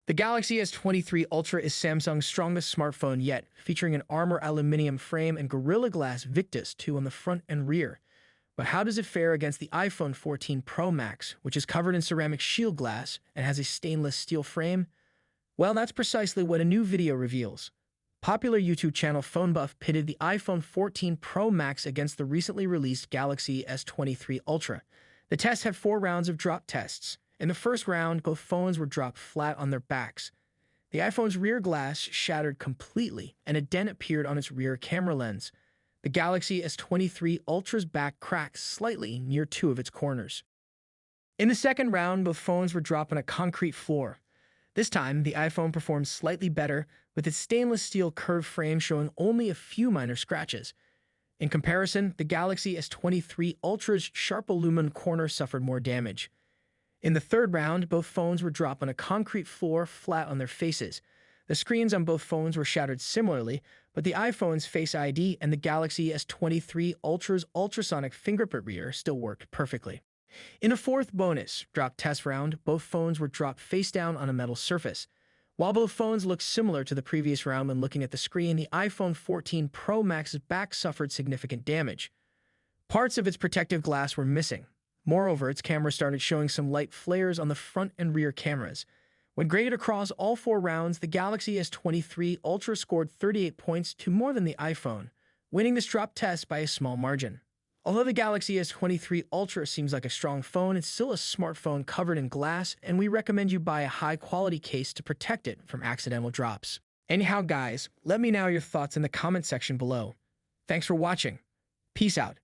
The Galaxy S23 Ultra is Samsung's strongest smartphone yet, featuring an Armor aluminum frame and Gorilla Glass Victus 2 on the front and rear. But how does it fare against the iPhone 14 Pro Max, which is covered in ceramic shield glass and has a stainless steel frame? Well, that's precisely what a new video reveals. Popular YouTube channel PhoneBuff pitted the iPhone 14 Pro Max against the recently released Galaxy S23 Ultra. The test had 4 rounds of drop tests. In the first round, both phones were dropped flat on their backs. The iPhone's rear glass shattered completely, and a dent appeared on its rear camera lens. The Galaxy S23 Ultra's back cracked slightly near 2 of its corners. In the second round, both phones were dropped on a concrete floor. This time, the iPhone performed slightly better, with its stainless steel curved frame showing only a few minor scratches. In comparison, the Galaxy S23 Ultra's sharp aluminum corner suffered more damage. In the third round, both phones were dropped on a concrete floor flat on their faces. The screens on both phones were shattered similarly, but the iPhone's Face ID and the Galaxy S23 Ultra's ultrasonic fingerprint reader still worked perfectly. In a fourth bonus drop test round, both phones were dropped face down on a metal surface. While both phones looked similar to the previous round when looking at the screen, the iPhone 14 Pro Max's back suffered significant damage. Parts of its protective glass were missing. Moreover, its camera started showing some light flares on the front and rear cameras. When graded across all 4 rounds, the Galaxy S23 Ultra scored 38 points to more than the iPhone, winning this drop test by a small margin. Although the Galaxy S23 Ultra seems like a strong phone, it's still a smartphone covered in glass, and we recommend you buy a high-quality case to protect it from accidental drops. Anyhow, guys, let me know your thoughts in the comment section below. Thanks for watching. Peace out.